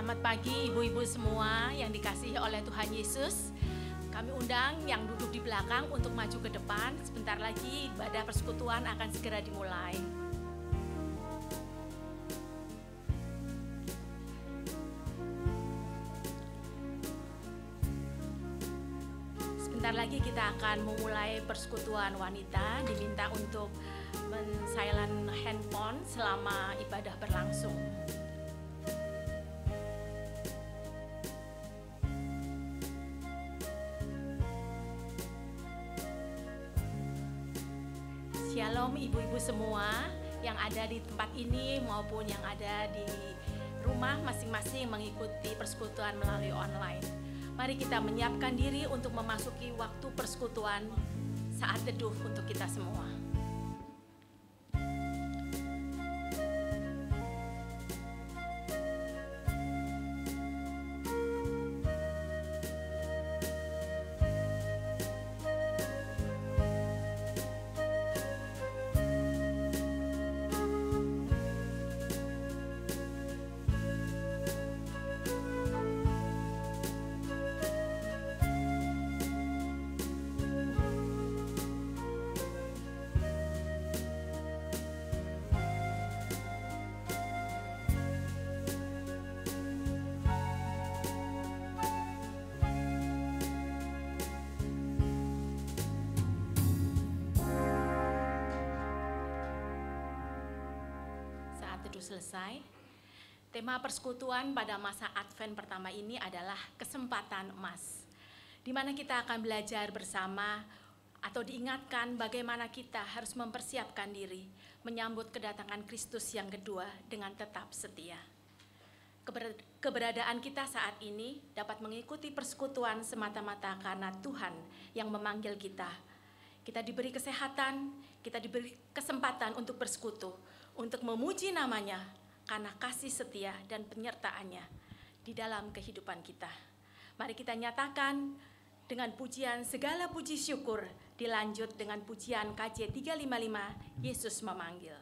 Selamat pagi ibu-ibu semua yang dikasihi oleh Tuhan Yesus. Kami undang yang duduk di belakang untuk maju ke depan. Sebentar lagi ibadah persekutuan akan segera dimulai. Sebentar lagi kita akan memulai persekutuan wanita. Diminta untuk men-silent handphone selama ibadah berlangsung. Shalom ibu-ibu semua yang ada di tempat ini maupun yang ada di rumah masing-masing mengikuti persekutuan melalui online. Mari kita menyiapkan diri untuk memasuki waktu persekutuan saat teduh untuk kita semua. Selesai. Tema persekutuan pada masa Advent pertama ini adalah kesempatan emas, di mana kita akan belajar bersama atau diingatkan bagaimana kita harus mempersiapkan diri menyambut kedatangan Kristus yang kedua dengan tetap setia. Keberadaan kita saat ini dapat mengikuti persekutuan semata-mata karena Tuhan yang memanggil kita. Kita diberi kesehatan, kita diberi kesempatan untuk bersekutu, untuk memuji namanya karena kasih setia dan penyertaannya di dalam kehidupan kita. Mari kita nyatakan dengan pujian segala puji syukur, dilanjut dengan pujian KJ 355, Yesus memanggil.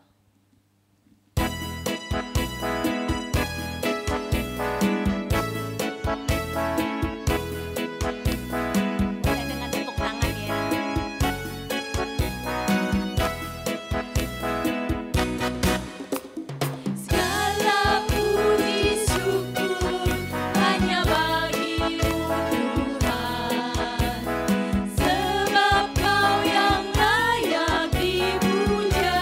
Sebab Kau yang layak dipuja.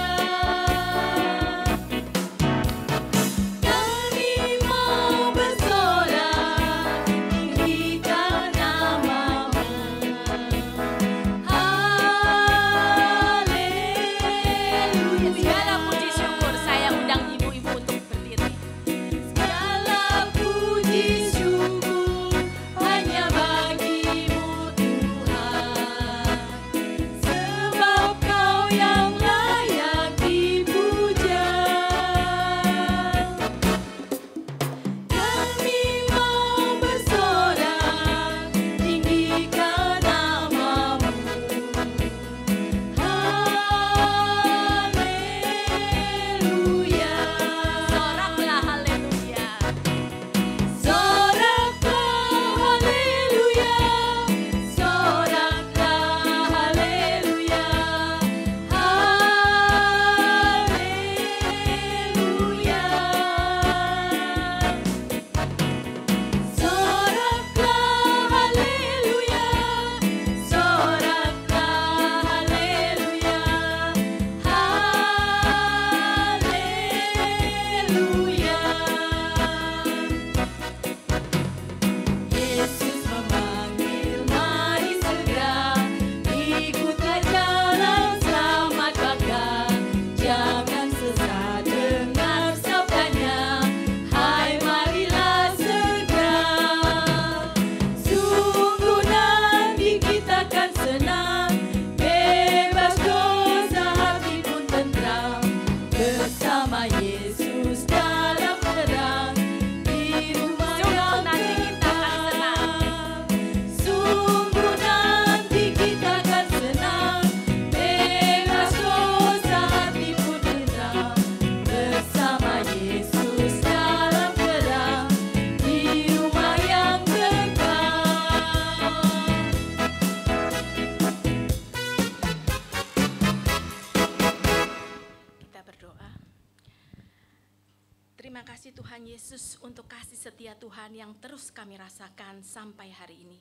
Tuhan Yesus untuk kasih setia Tuhan yang terus kami rasakan sampai hari ini.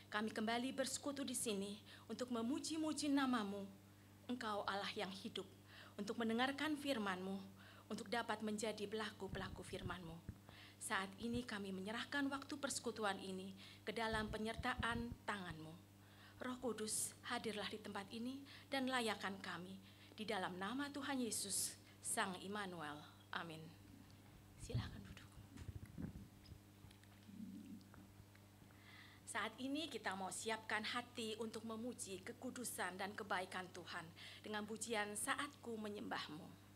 Kami kembali bersekutu di sini untuk memuji-muji nama-Mu, Engkau Allah yang hidup, untuk mendengarkan firman-Mu, untuk dapat menjadi pelaku-pelaku firman-Mu. Saat ini kami menyerahkan waktu persekutuan ini ke dalam penyertaan tangan-Mu. Roh Kudus, hadirlah di tempat ini dan layakan kami. Di dalam nama Tuhan Yesus, Sang Immanuel. Amin. Silakan duduk. Saat ini kita mau siapkan hati untuk memuji kekudusan dan kebaikan Tuhan dengan pujian Saatku Menyembah-Mu.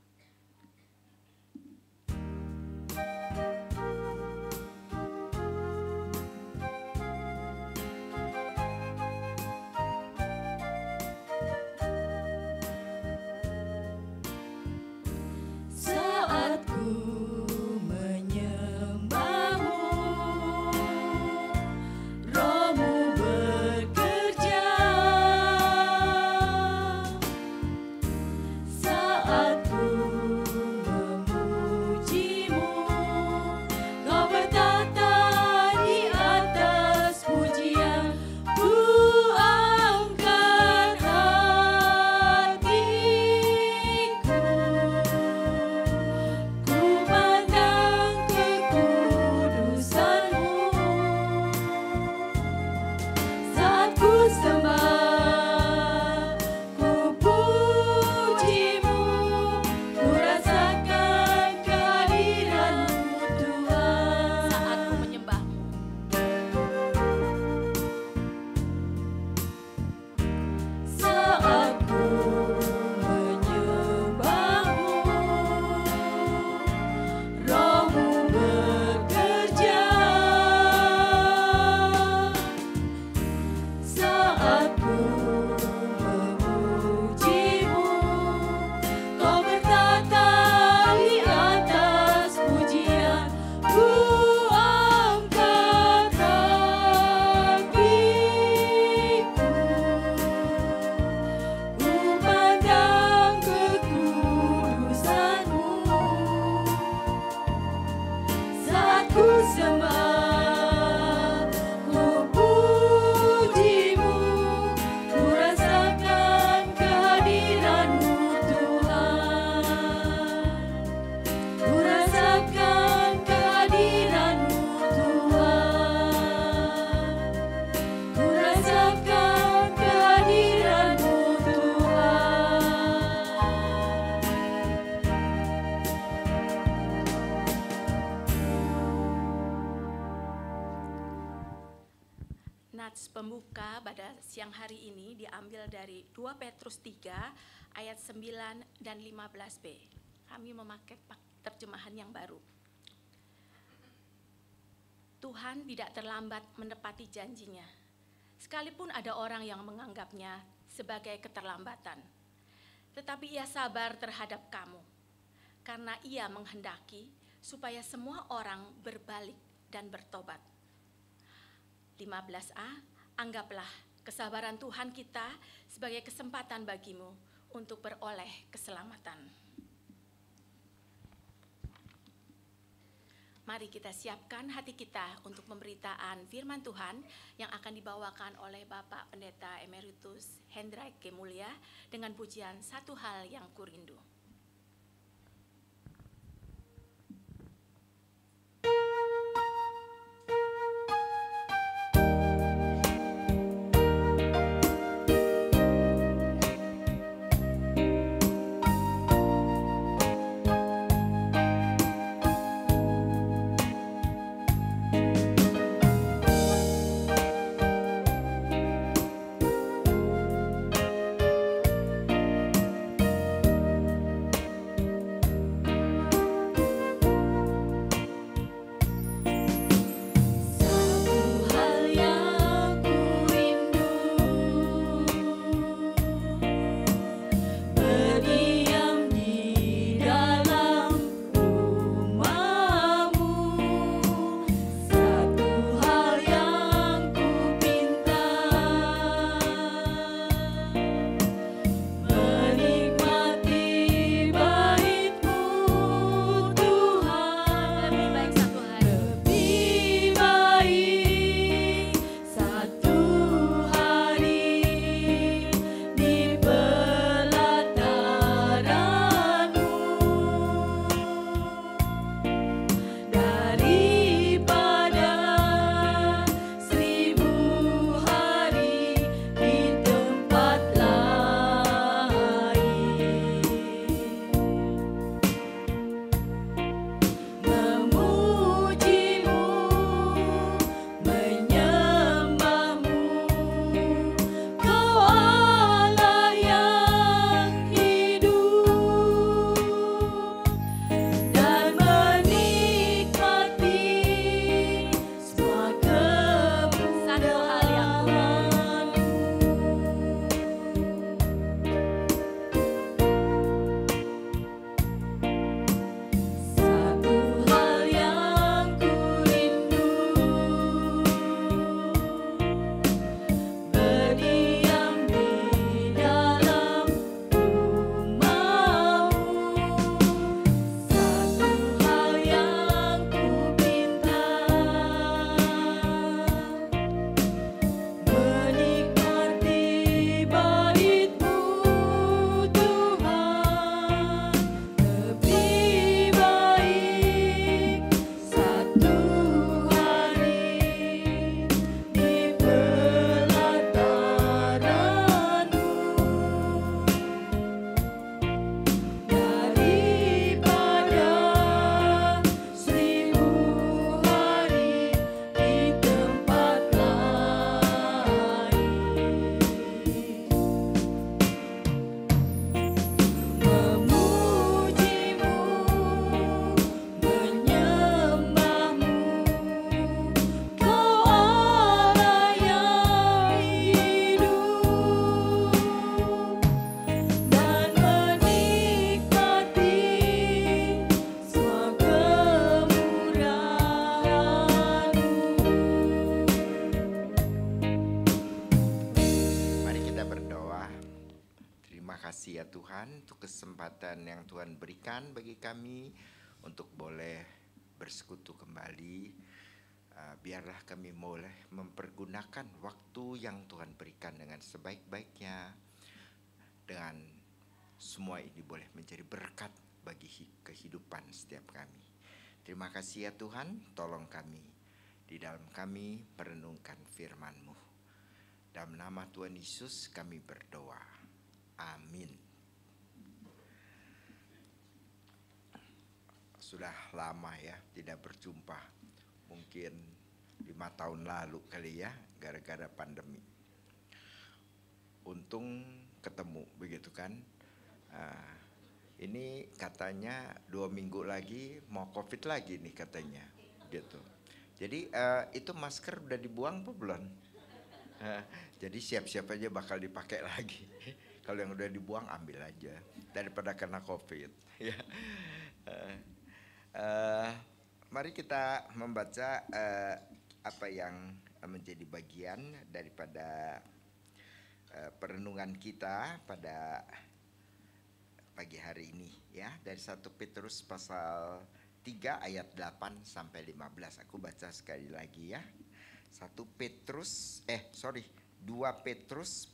Nats pembuka pada siang hari ini diambil dari 2 Petrus 3 ayat 9 dan 15b. Kami memakai terjemahan yang baru. Tuhan tidak terlambat menepati janjinya, sekalipun ada orang yang menganggapnya sebagai keterlambatan. Tetapi Ia sabar terhadap kamu, karena Ia menghendaki supaya semua orang berbalik dan bertobat. 15a, anggaplah kesabaran Tuhan kita sebagai kesempatan bagimu untuk beroleh keselamatan. Mari kita siapkan hati kita untuk pemberitaan firman Tuhan yang akan dibawakan oleh Bapak Pendeta Emeritus Hendrik G. Mulya dengan pujian Satu Hal Yang Kurindu. Tuhan untuk kesempatan yang Tuhan berikan bagi kami untuk boleh bersekutu kembali. Biarlah kami boleh mempergunakan waktu yang Tuhan berikan dengan sebaik-baiknya. Dengan semua ini boleh menjadi berkat bagi kehidupan setiap kami. Terima kasih ya Tuhan, tolong kami di dalam kami merenungkan firman-Mu. Dalam nama Tuhan Yesus kami berdoa. Amin. Sudah lama ya tidak berjumpa. Mungkin 5 tahun lalu kali ya, gara-gara pandemi. Untung ketemu begitu kan. Ini katanya 2 minggu lagi mau COVID lagi nih katanya gitu. Jadi itu masker udah dibuang apa belum? Jadi siap-siap aja bakal dipakai lagi. Kalau yang udah dibuang ambil aja daripada kena COVID. Ya. Mari kita membaca apa yang menjadi bagian daripada perenungan kita pada pagi hari ini ya, dari 1 Petrus pasal 3 ayat 8 sampai 15. Aku baca sekali lagi ya. 2 Petrus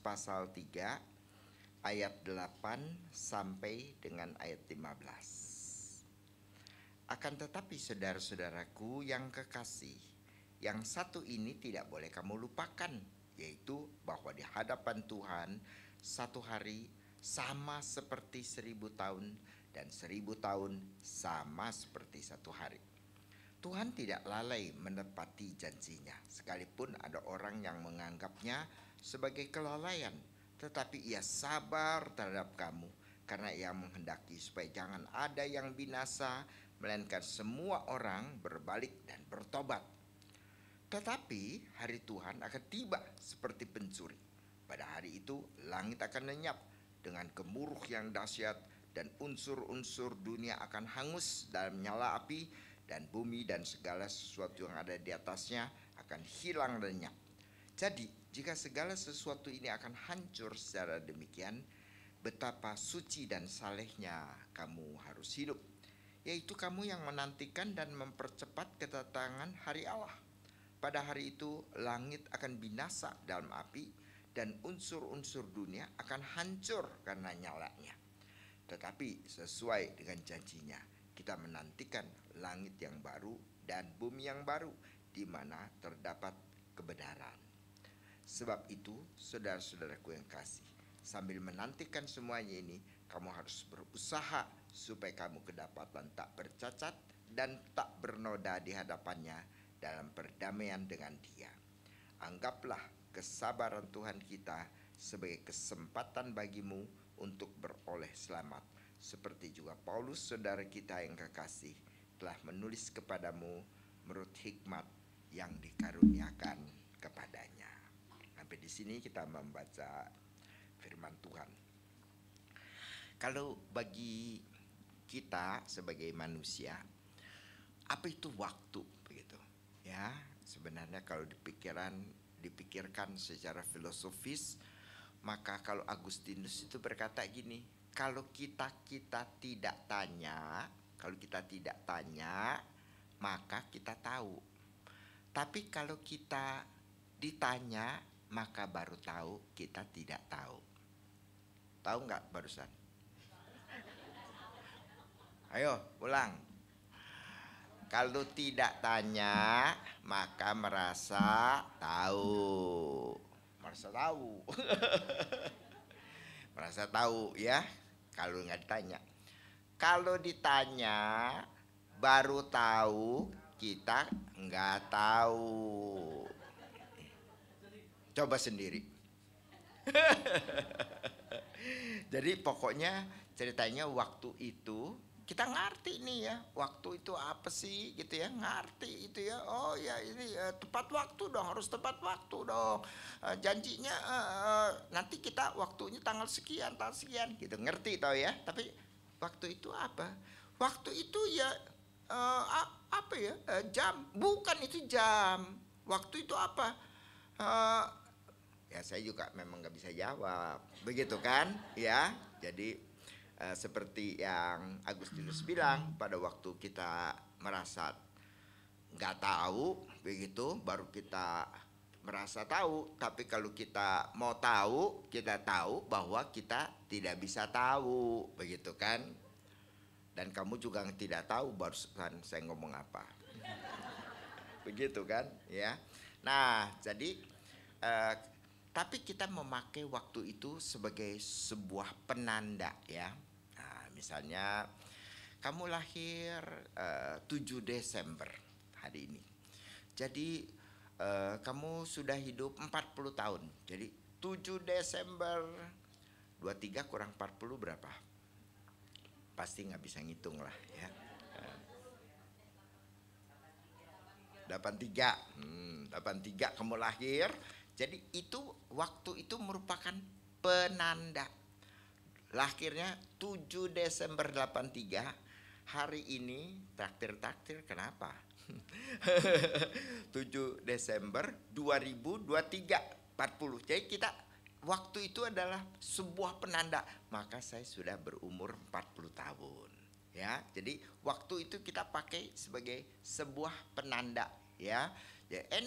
pasal 3 ayat 8 sampai dengan ayat 15. Akan tetapi saudara-saudaraku yang kekasih, yang satu ini tidak boleh kamu lupakan, yaitu bahwa di hadapan Tuhan satu hari sama seperti 1000 tahun dan 1000 tahun sama seperti satu hari. Tuhan tidak lalai menepati janjinya, sekalipun ada orang yang menganggapnya sebagai kelalaian, tetapi ia sabar terhadap kamu, karena ia menghendaki supaya jangan ada yang binasa, melainkan semua orang berbalik dan bertobat. Tetapi hari Tuhan akan tiba seperti pencuri. Pada hari itu langit akan lenyap dengan gemuruh yang dahsyat, dan unsur-unsur dunia akan hangus dalam nyala api, dan bumi dan segala sesuatu yang ada di atasnya akan hilang lenyap. Jadi jika segala sesuatu ini akan hancur secara demikian, betapa suci dan salehnya kamu harus hidup, yaitu kamu yang menantikan dan mempercepat kedatangan hari Allah. Pada hari itu langit akan binasa dalam api, dan unsur-unsur dunia akan hancur karena nyalanya. Tetapi sesuai dengan janjinya, kita menantikan langit yang baru dan bumi yang baru, di mana terdapat kebenaran. Sebab itu, saudara-saudaraku yang kasih, sambil menantikan semuanya ini, kamu harus berusaha supaya kamu kedapatan tak bercacat dan tak bernoda di hadapannya dalam perdamaian dengan Dia. Anggaplah kesabaran Tuhan kita sebagai kesempatan bagimu untuk beroleh selamat, seperti juga Paulus saudara kita yang kekasih telah menulis kepadamu menurut hikmat yang dikaruniakan kepadanya. Sampai di sini kita membaca firman Tuhan. Kalau bagi kita sebagai manusia, apa itu waktu begitu? Ya, sebenarnya kalau dipikirkan secara filosofis, maka kalau Agustinus itu berkata gini, kalau kita tidak tanya, maka kita tahu. Tapi kalau kita ditanya, maka baru tahu kita tidak tahu. Tahu nggak barusan? Ayo ulang. Kalau tidak tanya, maka merasa tahu. Merasa tahu ya, kalau nggak ditanya. Kalau ditanya, baru tahu kita nggak tahu. Coba sendiri. Jadi pokoknya ceritanya waktu itu kita ngerti nih ya, waktu itu apa sih gitu ya, ngerti itu ya. Oh ya ini tepat waktu dong, harus tepat waktu dong. Janjinya nanti kita waktunya tanggal sekian gitu, ngerti tau ya. Tapi waktu itu apa? Waktu itu ya apa ya, jam, bukan itu jam. Waktu itu apa? Ya saya juga memang nggak bisa jawab, begitu kan? Ya, jadi seperti yang Agustinus bilang, pada waktu kita merasa nggak tahu, begitu, baru kita merasa tahu. Tapi kalau kita mau tahu, kita tahu bahwa kita tidak bisa tahu, begitu kan? Dan kamu juga tidak tahu barusan saya ngomong apa. Begitu kan, ya. Nah, jadi tapi kita memakai waktu itu sebagai sebuah penanda, ya. Nah, misalnya kamu lahir 7 Desember hari ini. Jadi kamu sudah hidup 40 tahun. Jadi 7 Desember 23 kurang 40 berapa? Pasti nggak bisa ngitung lah, ya. 83 kamu lahir. Jadi itu waktu itu merupakan penanda. Lahirnya 7 Desember 83. Hari ini takdir kenapa? 7 Desember 2023 40. Jadi kita waktu itu adalah sebuah penanda. Maka saya sudah berumur 40 tahun. Ya, jadi waktu itu kita pakai sebagai sebuah penanda, ya.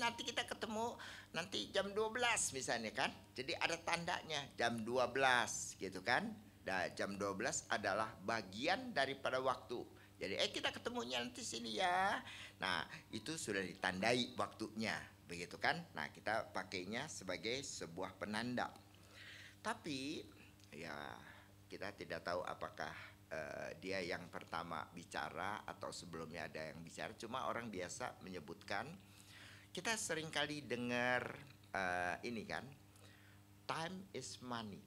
Nanti kita ketemu nanti jam 12 misalnya kan. Jadi ada tandanya jam 12 gitu kan. Dan jam 12 adalah bagian daripada waktu. Jadi kita ketemunya nanti sini ya. Nah, itu sudah ditandai waktunya, begitu kan? Nah, kita pakainya sebagai sebuah penanda. Tapi ya kita tidak tahu apakah dia yang pertama bicara atau sebelumnya ada yang bicara. Cuma orang biasa menyebutkan, kita sering kali dengar ini kan, time is money,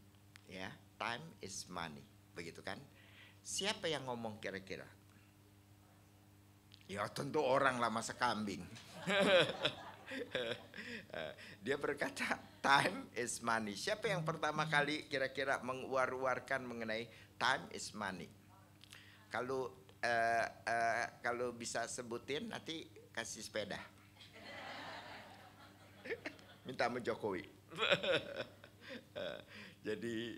ya, time is money, begitu kan? Siapa yang ngomong kira-kira? Ya tentu orang lah, masa kambing. Dia berkata time is money. Siapa yang pertama kali kira-kira mengeluarkan mengenai time is money? Kalau bisa sebutin nanti kasih sepeda. Minta sama Jokowi. Jadi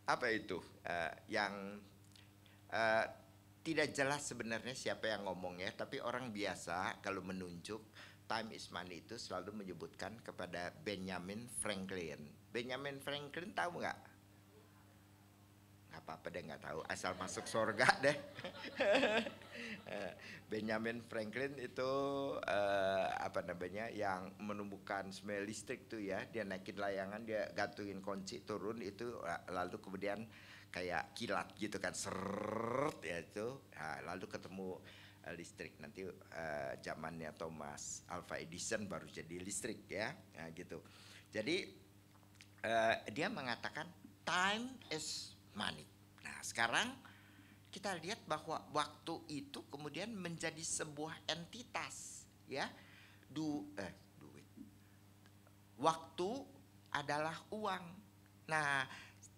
apa itu yang tidak jelas sebenarnya siapa yang ngomongnya, tapi orang biasa kalau menunjuk time is money itu selalu menyebutkan kepada Benjamin Franklin. Benjamin Franklin tahu nggak? Nggak apa-apa deh nggak tahu, asal masuk surga deh. Benjamin Franklin itu apa namanya, yang menemukan semen listrik tuh ya. Dia naikin layangan, dia gantungin kunci, turun itu, lalu kemudian kayak kilat gitu kan, seret ya itu. Nah, lalu ketemu listrik. Nanti zamannya Thomas Alva Edison baru jadi listrik ya, nah, gitu. Jadi dia mengatakan time is money. Nah, sekarang kita lihat bahwa waktu itu kemudian menjadi sebuah entitas, ya. Duit. Waktu adalah uang. Nah,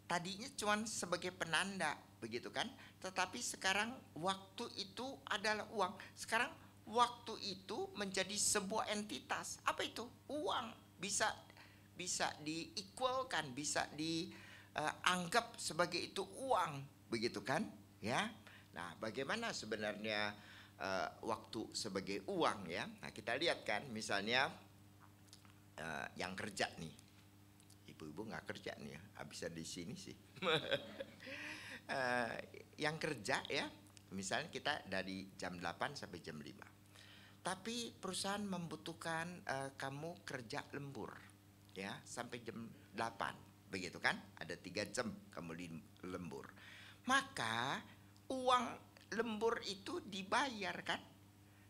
tadinya cuma sebagai penanda, begitu kan? Tetapi sekarang waktu itu adalah uang. Sekarang waktu itu menjadi sebuah entitas. Apa itu? Uang. Bisa di-equalkan, bisa dianggap sebagai itu uang, begitu kan? Ya. Nah, bagaimana sebenarnya waktu sebagai uang, ya? Nah, kita lihat kan, misalnya yang kerja nih. Ibu-ibu nggak kerja nih ya, bisa di sini sih. Yang kerja ya, misalnya kita dari jam 8 sampai jam 5. Tapi perusahaan membutuhkan kamu kerja lembur, ya, sampai jam 8, begitu kan? Ada 3 jam kamu di lembur. Maka uang lembur itu dibayar kan?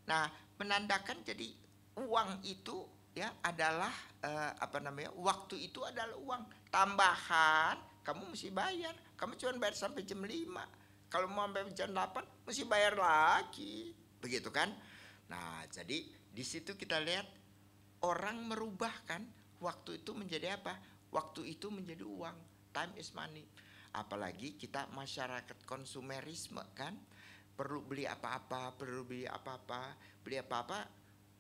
Nah, menandakan jadi uang itu ya adalah waktu itu adalah uang tambahan, kamu mesti bayar. Kamu cuma bayar sampai jam 5. Kalau mau sampai jam 8 mesti bayar lagi, begitu kan? Nah, jadi di situ kita lihat orang merubahkan waktu itu menjadi apa? Waktu itu menjadi uang. Time is money. Apalagi kita masyarakat konsumerisme kan, perlu beli apa-apa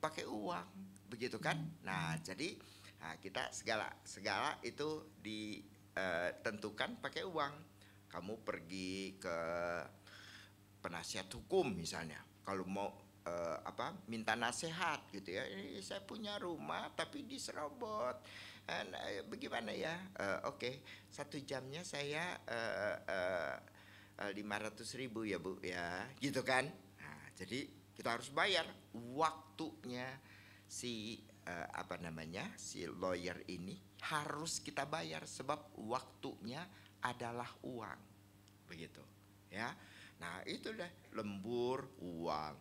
pakai uang, begitu kan? Nah, jadi kita segala itu ditentukan pakai uang. kamu pergi ke penasihat hukum misalnya, kalau mau minta nasihat gitu ya, saya punya rumah tapi diserobot, bagaimana ya? Oke, 1 jamnya saya 500.000 ya Bu ya, gitu kan? Nah, jadi kita harus bayar waktunya si si lawyer ini, harus kita bayar sebab waktunya adalah uang, begitu ya. Nah itu deh, lembur uang.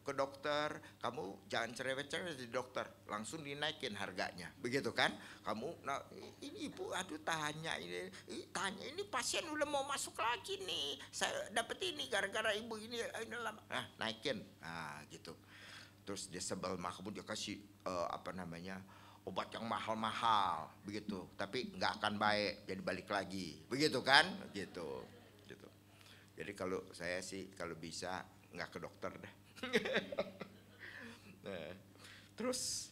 Ke dokter, kamu jangan cerewet-cerewet di dokter, langsung dinaikin harganya, begitu kan? Kamu, nah ini ibu, aduh tanya ini pasien udah mau masuk lagi nih, saya dapat ini gara-gara ibu ini lama, nah naikin, nah gitu. Terus dia sebel mah, kamu dia kasih obat yang mahal-mahal, begitu, tapi nggak akan baik, jadi balik lagi, begitu kan? Gitu. Jadi kalau saya sih kalau bisa nggak ke dokter deh. Nah, terus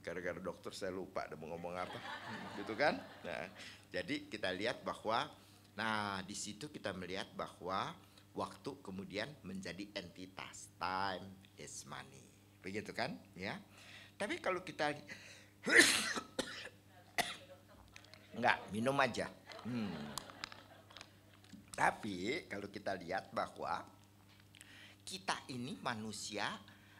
gara-gara dokter saya lupa ada mau ngomong apa, gitu kan? Nah, jadi kita lihat bahwa, nah di situ kita melihat bahwa waktu kemudian menjadi entitas, time is money, begitu kan? Ya. Tapi kalau kita nggak minum aja. Tapi kalau kita lihat bahwa kita ini manusia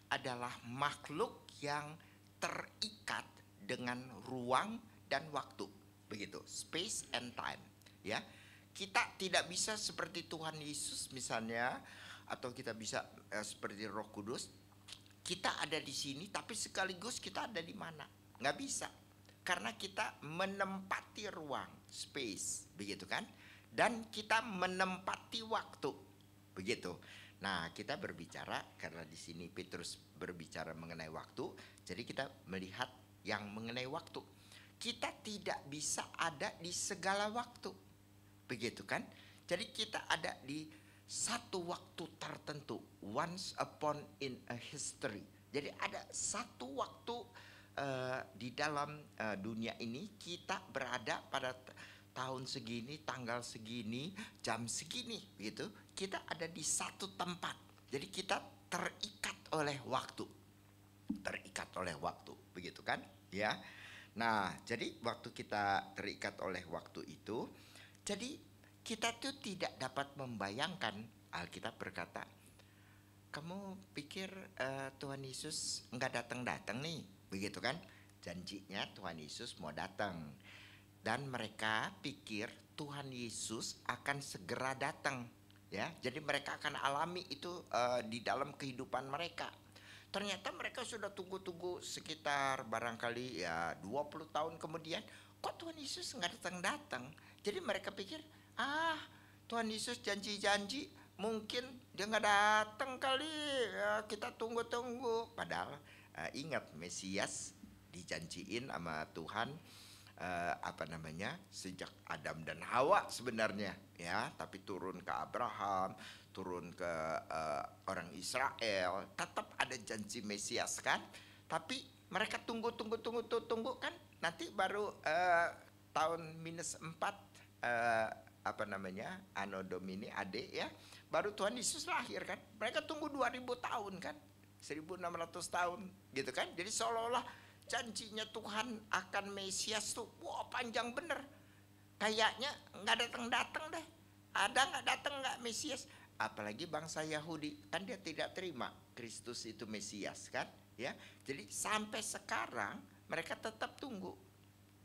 adalah makhluk yang terikat dengan ruang dan waktu, begitu, space and time, ya. Kita tidak bisa seperti Tuhan Yesus misalnya, atau kita bisa seperti Roh Kudus, kita ada di sini tapi sekaligus kita ada di mana? Nggak bisa, karena kita menempati ruang, space, begitu kan? Dan kita menempati waktu, begitu. Nah, kita berbicara karena di sini Petrus berbicara mengenai waktu, jadi kita melihat yang mengenai waktu. Kita tidak bisa ada di segala waktu, begitu kan? Jadi kita ada di satu waktu tertentu, once upon in a history. Jadi ada satu waktu di dalam dunia ini kita berada pada tahun segini, tanggal segini, jam segini, gitu. Kita ada di satu tempat. Jadi kita terikat oleh waktu. Terikat oleh waktu, begitu kan? Ya. Nah, jadi waktu kita terikat oleh waktu itu, jadi kita tuh tidak dapat membayangkan. Alkitab berkata, kamu pikir Tuhan Yesus nggak datang-datang nih, begitu kan? Janjinya Tuhan Yesus mau datang. Dan mereka pikir Tuhan Yesus akan segera datang, ya. Jadi mereka akan alami itu di dalam kehidupan mereka. Ternyata mereka sudah tunggu-tunggu sekitar barangkali ya 20 tahun kemudian, kok Tuhan Yesus nggak datang-datang. Jadi mereka pikir, Tuhan Yesus janji-janji, mungkin dia nggak datang kali, ya, kita tunggu-tunggu. Padahal ingat, Mesias dijanjiin sama Tuhan sejak Adam dan Hawa sebenarnya, ya, tapi turun ke Abraham, turun ke orang Israel, tetap ada janji Mesias kan. Tapi mereka tunggu kan, nanti baru tahun -4 Anno Domini AD, ya, baru Tuhan Yesus lahir kan. Mereka tunggu 2000 tahun kan, 1600 tahun gitu kan. Jadi seolah-olah janjinya Tuhan akan Mesias tuh, wah panjang bener. Kayaknya nggak datang deh. Ada nggak datang nggak Mesias? Apalagi bangsa Yahudi, kan dia tidak terima Kristus itu Mesias kan, ya. Jadi sampai sekarang mereka tetap tunggu,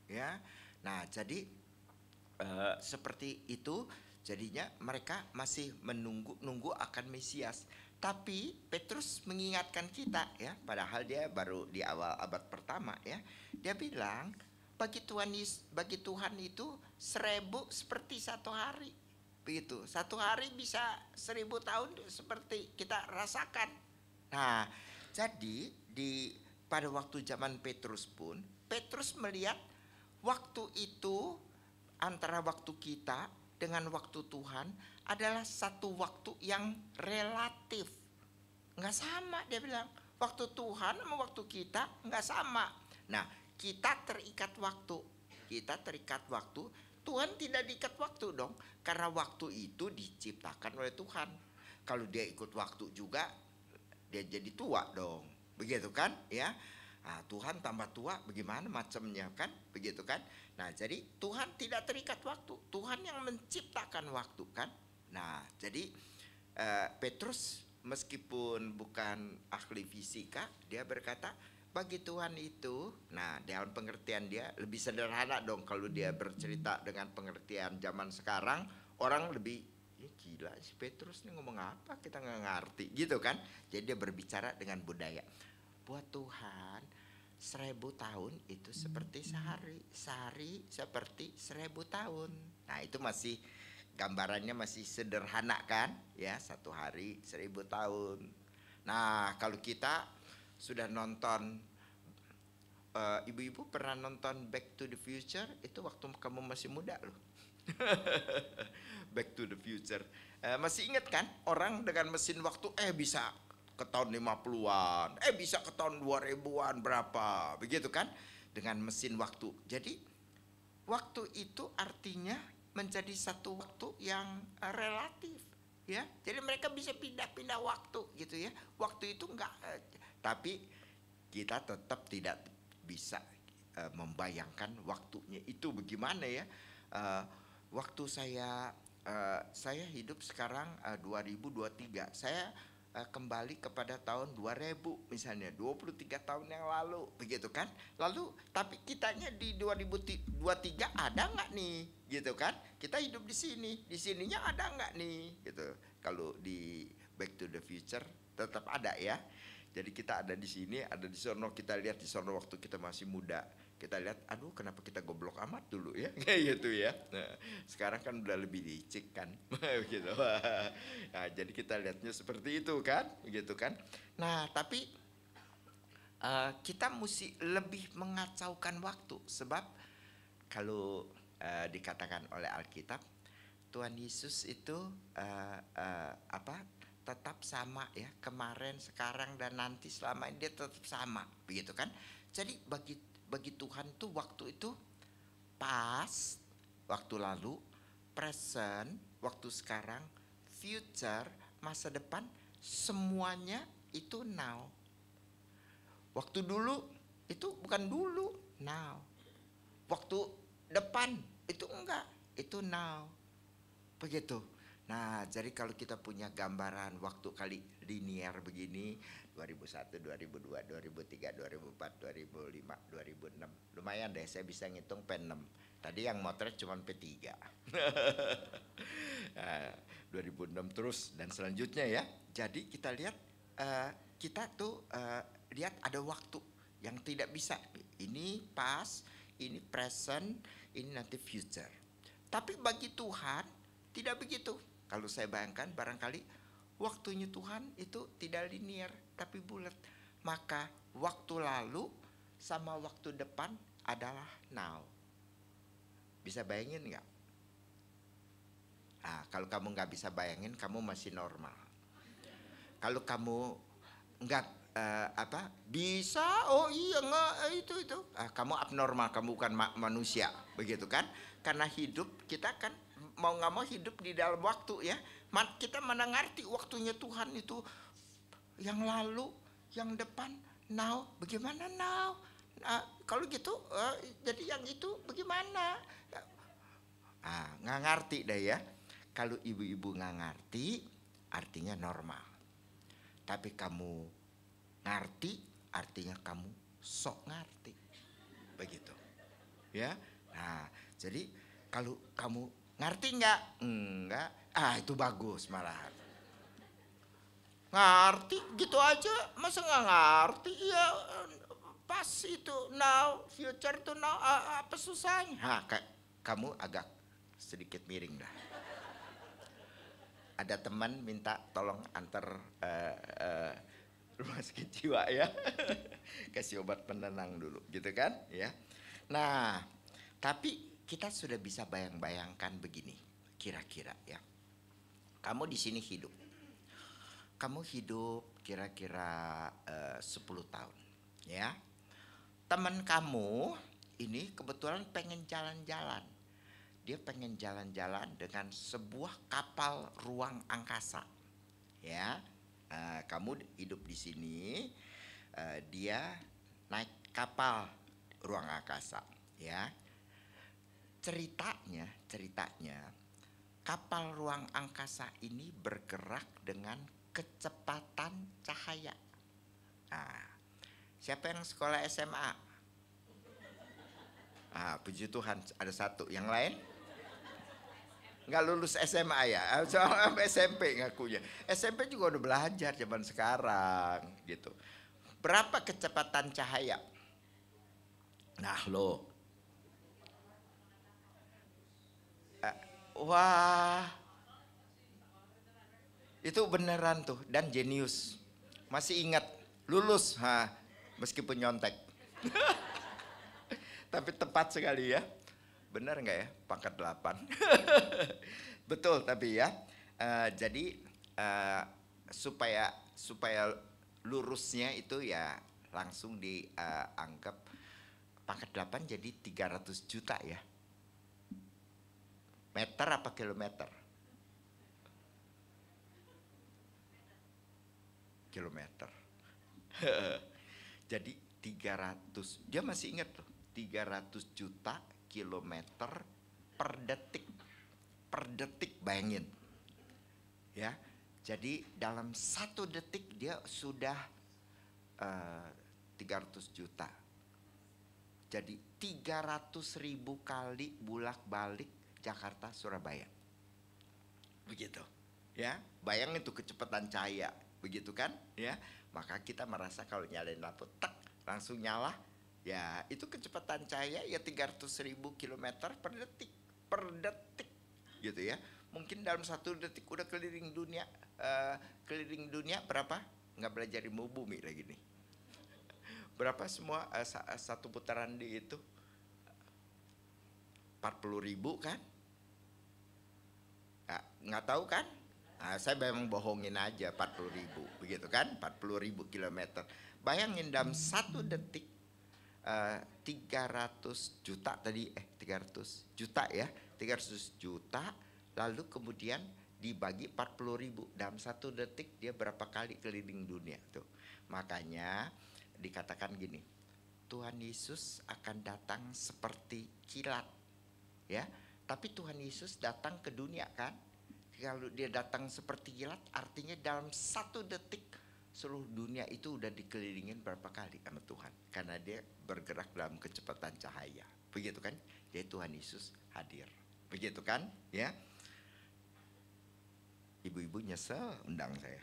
ya. Nah, jadi seperti itu. Jadinya mereka masih menunggu akan Mesias. Tapi Petrus mengingatkan kita, ya, padahal dia baru di awal abad pertama, ya. Dia bilang bagi Tuhan itu 1000 seperti 1 hari, begitu. 1 hari bisa 1000 tahun seperti kita rasakan. Nah, jadi pada waktu zaman Petrus pun, Petrus melihat waktu itu, antara waktu kita dengan waktu Tuhan adalah satu waktu yang relatif, nggak sama. Dia bilang waktu Tuhan sama waktu kita nggak sama. Nah, kita terikat waktu, Tuhan tidak diikat waktu dong, karena waktu itu diciptakan oleh Tuhan. Kalau dia ikut waktu juga, dia jadi tua dong, begitu kan ya. Nah, Tuhan tambah tua bagaimana macamnya kan, begitu kan. Nah, jadi Tuhan tidak terikat waktu, Tuhan yang menciptakan waktu kan. Nah, jadi Petrus meskipun bukan ahli fisika, dia berkata bagi Tuhan itu, nah dalam pengertian dia lebih sederhana dong. Kalau dia bercerita dengan pengertian zaman sekarang, orang lebih gila si Petrus nih ngomong apa, kita nggak ngerti gitu kan. Jadi dia berbicara dengan budaya. Buat Tuhan 1000 tahun itu seperti sehari, sehari seperti 1000 tahun. Nah itu masih gambarannya masih sederhana kan ya, 1 hari 1000 tahun. Nah kalau kita sudah nonton, ibu-ibu pernah nonton Back to the Future? Itu waktu kamu masih muda loh. Back to the Future, masih ingat kan orang dengan mesin waktu bisa ke tahun 50-an, bisa ke tahun 2000-an berapa, begitu kan, dengan mesin waktu. Jadi waktu itu artinya menjadi satu waktu yang relatif ya. Jadi mereka bisa pindah-pindah waktu gitu ya. Waktu itu enggak, tapi kita tetap tidak bisa membayangkan waktunya itu bagaimana ya. Waktu saya hidup sekarang 2023, saya kembali kepada tahun 2000 misalnya, 23 tahun yang lalu, begitu kan. Lalu tapi kitanya di 2023 ada nggak nih, gitu kan. Kita hidup di sininya ada nggak nih, gitu. Kalau di Back to the Future tetap ada ya. Jadi kita ada di sini, ada di sono, kita lihat di sono waktu kita masih muda. Kita lihat, aduh kenapa kita goblok amat dulu ya, kayak gitu ya. Nah, sekarang kan udah lebih licik kan, gitu. Nah, jadi kita lihatnya seperti itu kan, gitu kan. Nah, tapi kita mesti lebih mengacaukan waktu, sebab kalau dikatakan oleh Alkitab, Tuhan Yesus itu tetap sama ya, kemarin, sekarang dan nanti, selama ini dia tetap sama, begitu kan. Jadi bagi Tuhan tuh waktu itu past, waktu lalu, present, waktu sekarang, future, masa depan, semuanya itu now. Waktu dulu itu bukan dulu, now. Waktu depan itu enggak, itu now, begitu. Nah, jadi kalau kita punya gambaran waktu kali linear begini, 2001, 2002, 2003, 2004, 2005, 2006. Lumayan deh, saya bisa ngitung P6. Tadi yang motret cuma P3. 2006 terus dan selanjutnya ya. Jadi kita lihat, kita tuh lihat ada waktu yang tidak bisa. Ini past, ini present, ini nanti future. Tapi bagi Tuhan tidak begitu. Kalau saya bayangkan barangkali waktunya Tuhan itu tidak linear tapi bulat. Maka waktu lalu sama waktu depan adalah now. Bisa bayangin nggak? Nah, kalau kamu nggak bisa bayangin, kamu masih normal. Kalau kamu nggak bisa, oh iya nggak itu, kamu abnormal, kamu bukan manusia, begitu kan? Karena hidup kita kan mau nggak mau hidup di dalam waktu ya. Kita mana ngerti waktunya Tuhan itu yang lalu, yang depan, now. Bagaimana now? Nah, kalau gitu jadi yang itu bagaimana? Nggak ngerti deh ya. Kalau ibu-ibu nggak ngerti, artinya normal. Tapi kamu ngerti, artinya kamu sok ngerti, begitu ya. Nah, jadi kalau kamu ngerti nggak? Enggak. Itu bagus malahan. Ngerti gitu aja, masa nggak ngerti? Ya pas itu now, future itu now, apa susahnya? Kamu agak sedikit miring dah. Ada teman minta tolong antar rumah sakit jiwa ya, kasih obat penenang dulu, gitu kan? Ya. Nah, tapi kita sudah bisa bayang-bayangkan begini, kira-kira ya. Kamu di sini hidup. Kamu hidup kira-kira 10 tahun, ya. Teman kamu ini kebetulan pengen jalan-jalan. dia pengen jalan-jalan dengan sebuah kapal ruang angkasa. Ya, kamu hidup di sini, dia naik kapal ruang angkasa. Ya, ceritanya kapal ruang angkasa ini bergerak dengan kecepatan cahaya. Nah, siapa yang sekolah SMA? Puji Tuhan ada satu. Yang lain? Nggak lulus SMA ya? Soal SMP ngakunya. SMP juga udah belajar zaman sekarang gitu. Berapa kecepatan cahaya? Nah lo. Wah. Itu beneran tuh, dan jenius. Masih ingat, lulus, meskipun nyontek. Tapi tepat sekali ya. Benar nggak ya, pangkat 8? Betul tapi ya. Jadi supaya lurusnya itu ya langsung dianggap pangkat 8 jadi 300 juta ya. Meter apa kilometer? Kilometer. Jadi 300, dia masih ingat loh, 300 juta kilometer per detik. Per detik, bayangin. Ya. Jadi dalam 1 detik dia sudah 300 juta. Jadi 300.000 kali bolak-balik Jakarta Surabaya. Begitu. Ya, bayangin tuh kecepatan cahaya. Begitu kan? Ya. Maka kita merasa kalau nyalain lampu tak langsung nyala. Ya, itu kecepatan cahaya ya 300.000 kilometer per detik. Per detik. Gitu ya. Mungkin dalam 1 detik udah keliling dunia. Keliling dunia berapa? Nggak belajar ilmu bumi lagi nih. Berapa semua satu putaran di itu? 40.000 kan? Nggak tahu kan? Saya memang bohongin aja, 40.000 begitu kan? 40.000 kilometer. Bayangin dalam 1 detik 300 juta tadi, 300 juta ya, 300 juta, lalu kemudian dibagi 40.000 dalam 1 detik dia berapa kali keliling dunia tuh. Makanya dikatakan gini, Tuhan Yesus akan datang seperti kilat, ya. Tapi Tuhan Yesus datang ke dunia kan? Kalau dia datang seperti kilat, artinya dalam 1 detik seluruh dunia itu udah dikelilingin berapa kali sama Tuhan, karena dia bergerak dalam kecepatan cahaya, begitu kan? Jadi Tuhan Yesus hadir, begitu kan? Ya. Ibu-ibu nyesel undang saya.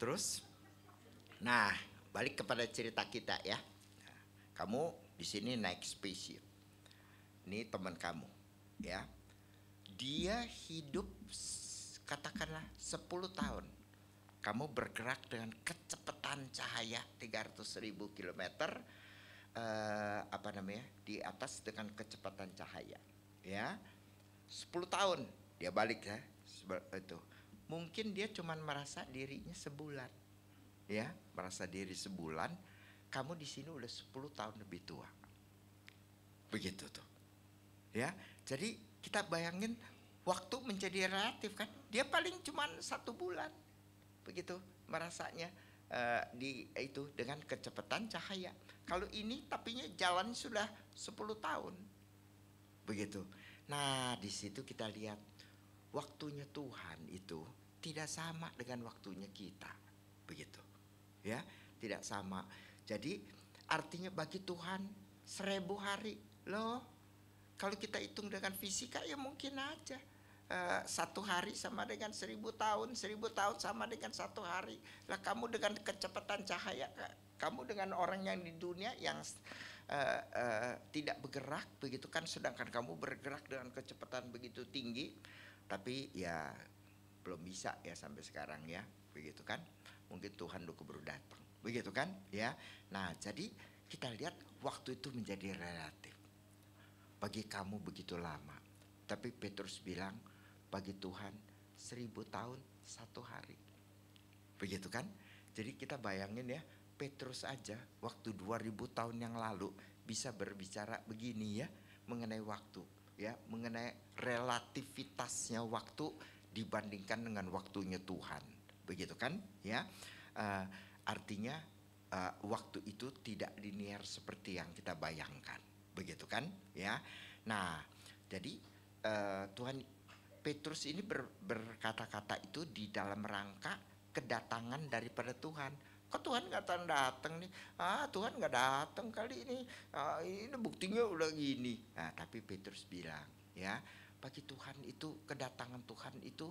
Terus, nah balik kepada cerita kita ya. Kamu di sini naik spaceship. Ini teman kamu, ya. Dia hidup katakanlah 10 tahun. Kamu bergerak dengan kecepatan cahaya 300.000 kilometer di atas dengan kecepatan cahaya, ya. 10 tahun dia balik ya. Itu. Mungkin dia cuman merasa dirinya sebulan. Ya, merasa diri sebulan, kamu di sini udah 10 tahun lebih tua. Begitu tuh. Ya, jadi kita bayangin waktu menjadi relatif kan? Dia paling cuman 1 bulan. Begitu merasanya itu dengan kecepatan cahaya. Kalau ini tapinya jalan sudah 10 tahun. Begitu. Nah, di situ kita lihat waktunya Tuhan itu tidak sama dengan waktunya kita. Begitu. Ya, tidak sama. Jadi artinya bagi Tuhan 1000 hari loh. Kalau kita hitung dengan fisika ya mungkin aja 1 hari sama dengan 1000 tahun, 1000 tahun sama dengan 1 hari. Lah kamu dengan kecepatan cahaya, kamu dengan orang yang di dunia yang tidak bergerak begitu kan, sedangkan kamu bergerak dengan kecepatan begitu tinggi, tapi ya belum bisa ya sampai sekarang ya, begitu kan? Mungkin Tuhan udah keburu datang, begitu kan? Ya, nah jadi kita lihat waktu itu menjadi relatif. Bagi kamu begitu lama, tapi Petrus bilang bagi Tuhan 1000 tahun 1 hari, begitu kan? Jadi kita bayangin ya, Petrus aja waktu 2000 tahun yang lalu bisa berbicara begini ya mengenai waktu. ya mengenai relativitasnya waktu dibandingkan dengan waktunya Tuhan, begitu kan? Ya, Eh, artinya waktu itu tidak linear seperti yang kita bayangkan, begitu kan? Ya, nah jadi Tuhan Petrus ini berkata-kata itu di dalam rangka kedatangan daripada Tuhan. Kok Tuhan nggak datang nih? Tuhan nggak datang kali ini. Ini buktinya udah gini. Nah, tapi Petrus bilang, ya, bagi Tuhan itu kedatangan Tuhan itu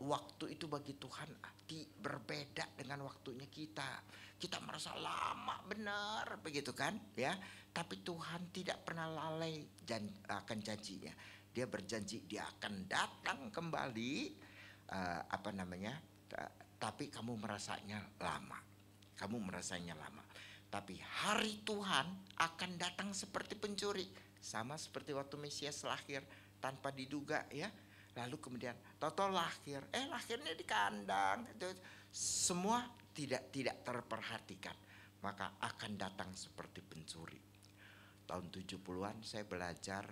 waktu itu bagi Tuhan berbeda dengan waktunya kita. Kita merasa lama benar, begitu kan? Ya, tapi Tuhan tidak pernah lalai akan janjinya. Dia berjanji dia akan datang kembali, tapi kamu merasanya lama. Kamu merasanya lama. Tapi hari Tuhan akan datang seperti pencuri. Sama seperti waktu Mesias lahir tanpa diduga, ya. Lalu kemudian Toto lahir. Lahirnya di kandang. Semua tidak terperhatikan. Maka akan datang seperti pencuri. Tahun 70-an saya belajar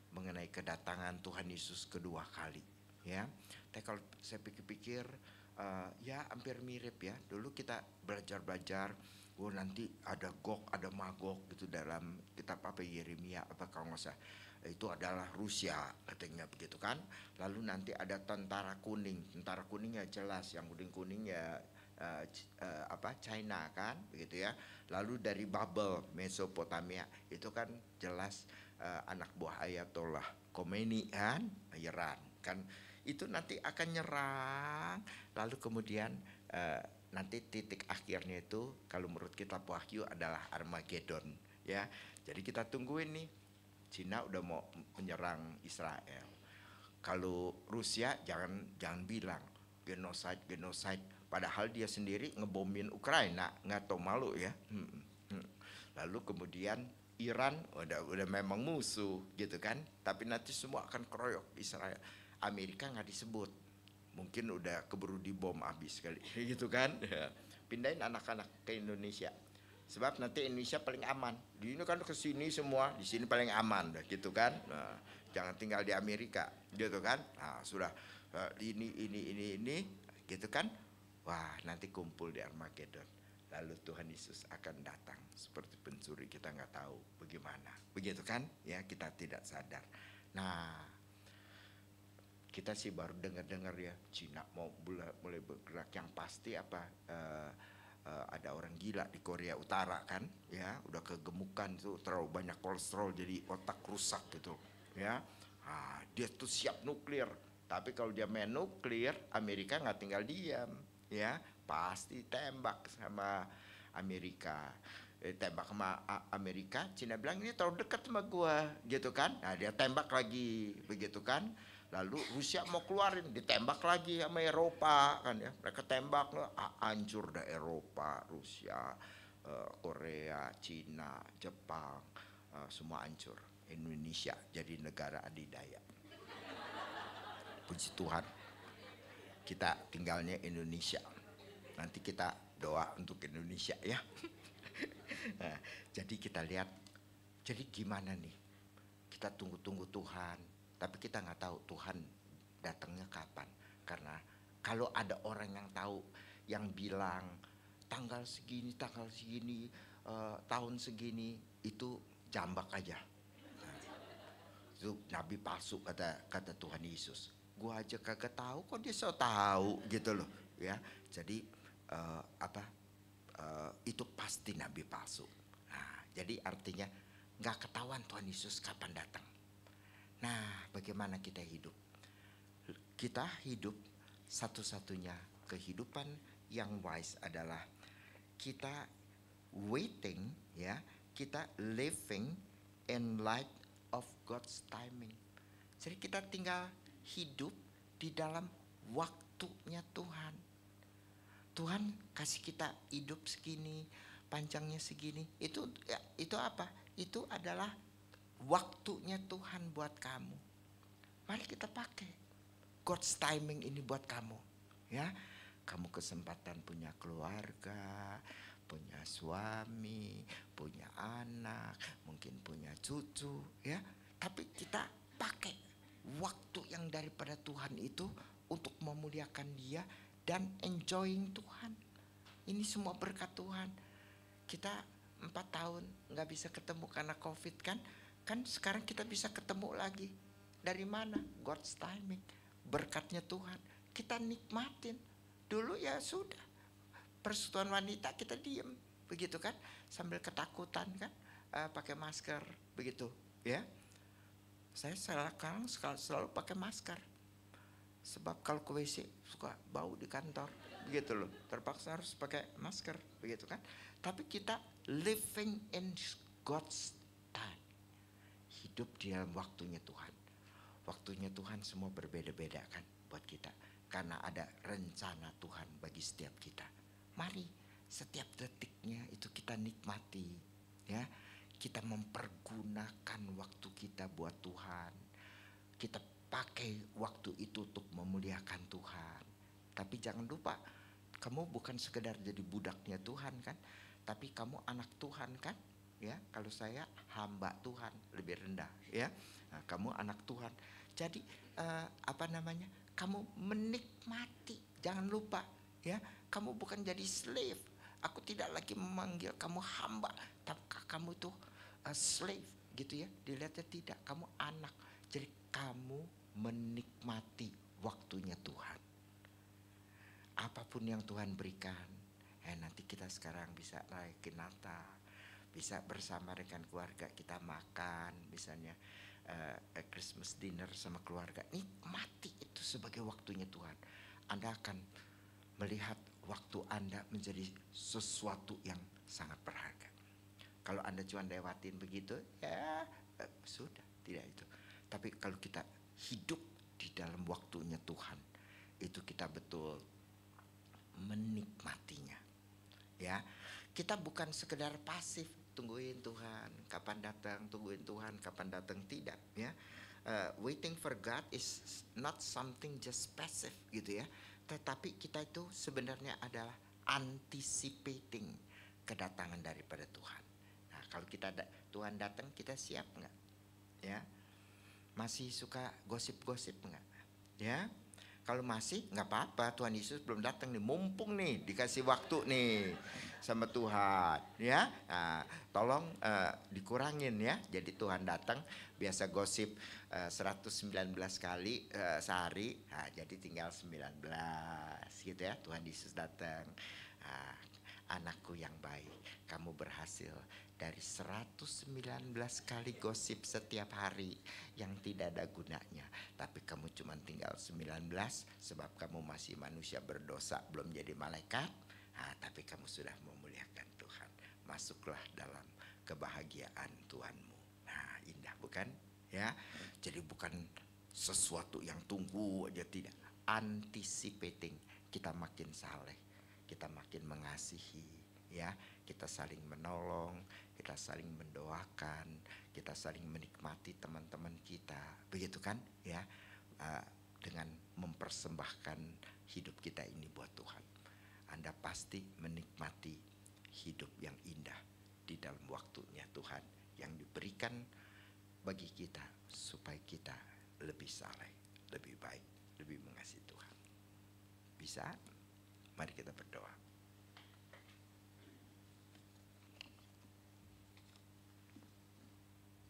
mengenai kedatangan Tuhan Yesus kedua kali, ya. Tapi kalau saya pikir-pikir, ya hampir mirip ya. Dulu kita belajar, nanti ada Gog, ada Magog gitu dalam kitab Yeremia kalau nggak salah. Itu adalah Rusia katanya, begitu kan. Lalu nanti ada tentara kuning ya jelas, yang kuning ya China kan, begitu ya. Lalu dari Babel, Mesopotamia, itu kan jelas anak buah Ayatollah Khomeini kan, Iran kan, itu nanti akan nyerang. Lalu kemudian nanti titik akhirnya itu kalau menurut kitab Wahyu adalah Armageddon, ya. Jadi kita tungguin nih, Cina udah mau menyerang Israel. Kalau Rusia jangan bilang genocide, padahal dia sendiri ngebomin Ukraina, nggak tahu malu ya. Lalu kemudian Iran udah memang musuh gitu kan, tapi nanti semua akan keroyok Israel. Amerika nggak disebut, mungkin udah keburu dibom habis kali gitu kan. Pindahin anak-anak ke Indonesia, sebab nanti Indonesia paling aman. Di ini kan kesini semua, di sini paling aman gitu kan. Nah, jangan tinggal di Amerika gitu kan. Nah, sudah ini gitu kan. Wah, nanti kumpul di Armageddon. Lalu Tuhan Yesus akan datang seperti pencuri, kita nggak tahu bagaimana, begitu kan? Ya, kita tidak sadar. Nah, kita sih baru dengar ya, Cina mau mulai bergerak. Yang pasti ada orang gila di Korea Utara kan, ya, udah kegemukan tuh, terlalu banyak kolesterol jadi otak rusak gitu, ya. Dia tuh siap nuklir, tapi kalau dia main nuklir, Amerika nggak tinggal diam, ya, pasti tembak sama Amerika. Tembak sama Amerika, Cina bilang ini terlalu dekat sama gua, gitu kan. Nah, dia tembak lagi, begitu kan. Lalu Rusia mau keluarin, ditembak lagi sama Eropa kan ya. Mereka tembak, hancur dah Eropa, Rusia, Korea, Cina, Jepang, semua hancur. Indonesia jadi negara adidaya. Puji Tuhan, kita tinggalnya Indonesia. Nanti kita doa untuk Indonesia ya. Nah, jadi kita lihat, jadi gimana nih? Kita tunggu-tunggu Tuhan, tapi kita nggak tahu Tuhan datangnya kapan. Karena kalau ada orang yang tahu, yang bilang tanggal segini, tahun segini, itu jambak aja. Nah, itu nabi palsu kata Tuhan Yesus. Gua aja kagak tahu, kok dia so tahu gitu loh, ya. Jadi itu pasti nabi palsu. Nah, jadi artinya nggak ketahuan Tuhan Yesus kapan datang. Nah, bagaimana kita hidup? Kita hidup, satu-satunya kehidupan yang wise adalah kita waiting, ya, kita living in light of God's timing. Jadi kita tinggal hidup di dalam waktunya Tuhan. Tuhan kasih kita hidup segini, panjangnya segini. Itu apa? Itu adalah waktunya Tuhan buat kamu. Mari kita pakai God's timing ini buat kamu, ya. Kamu kesempatan punya keluarga, punya suami, punya anak, mungkin punya cucu, ya. Tapi kita pakai waktu yang daripada Tuhan itu untuk memuliakan Dia dan enjoying Tuhan. Ini semua berkat Tuhan. Kita 4 tahun nggak bisa ketemu karena COVID kan sekarang kita bisa ketemu lagi. Dari mana? God's timing, berkatnya Tuhan. Kita nikmatin. Dulu ya sudah, persekutuan wanita kita diem, begitu kan, sambil ketakutan kan, pakai masker, begitu ya. Saya sekarang selalu pakai masker, sebab kalau ke WC suka bau di kantor, begitu loh, terpaksa harus pakai masker, begitu kan. Tapi kita living in God's time, hidup di dalam waktunya Tuhan. Waktunya Tuhan semua berbeda-beda kan buat kita, karena ada rencana Tuhan bagi setiap kita. Mari setiap detiknya itu kita nikmati, ya. Kita mempergunakan waktu kita buat Tuhan. Kita pakai waktu itu untuk memuliakan Tuhan. Tapi jangan lupa, kamu bukan sekedar jadi budaknya Tuhan kan, tapi kamu anak Tuhan kan, ya. Kalau saya hamba Tuhan, lebih rendah, ya. Nah, kamu anak Tuhan. Jadi kamu menikmati. Jangan lupa, ya. Kamu bukan jadi slave. Aku tidak lagi memanggil kamu hamba, tapi kamu tuh slave, gitu ya. Dilihatnya tidak, kamu anak. Jadi kamu menikmati waktunya Tuhan. Apapun yang Tuhan berikan, nanti kita sekarang bisa rayain Natal, bisa bersama dengan keluarga kita makan, misalnya Christmas dinner sama keluarga. Nikmati itu sebagai waktunya Tuhan. Anda akan melihat waktu Anda menjadi sesuatu yang sangat berharga. Kalau Anda cuma lewatin begitu, ya sudah, tidak itu. Tapi kalau kita hidup di dalam waktunya Tuhan, itu kita betul menikmatinya. Ya, kita bukan sekedar pasif, tungguin Tuhan kapan datang, tungguin Tuhan kapan datang, tidak, ya. Waiting for God is not something just passive, gitu ya. Tetapi kita itu sebenarnya adalah anticipating kedatangan daripada Tuhan. Nah, kalau Tuhan datang, kita siap nggak? Ya, masih suka gosip-gosip nggak? Ya, kalau masih nggak apa-apa, Tuhan Yesus belum datang nih, mumpung nih dikasih waktu nih sama Tuhan, ya. Nah, tolong dikurangin ya. Jadi Tuhan datang biasa gosip 119 kali sehari, nah, jadi tinggal 19 gitu ya. Tuhan Yesus datang. Anakku yang baik, kamu berhasil dari 119 kali gosip setiap hari yang tidak ada gunanya. Tapi kamu cuma tinggal 19 sebab kamu masih manusia berdosa, belum jadi malaikat. Tapi kamu sudah memuliakan Tuhan. Masuklah dalam kebahagiaan Tuhanmu. Nah, indah bukan? Ya, jadi bukan sesuatu yang tunggu aja, tidak. Anticipating, kita makin saleh, kita makin mengasihi, ya. Kita saling menolong, kita saling mendoakan, kita saling menikmati teman-teman kita, begitu kan, ya. Dengan mempersembahkan hidup kita ini buat Tuhan, Anda pasti menikmati hidup yang indah di dalam waktunya Tuhan yang diberikan bagi kita supaya kita lebih saleh, lebih baik, lebih mengasihi Tuhan. Bisa? Mari kita berdoa.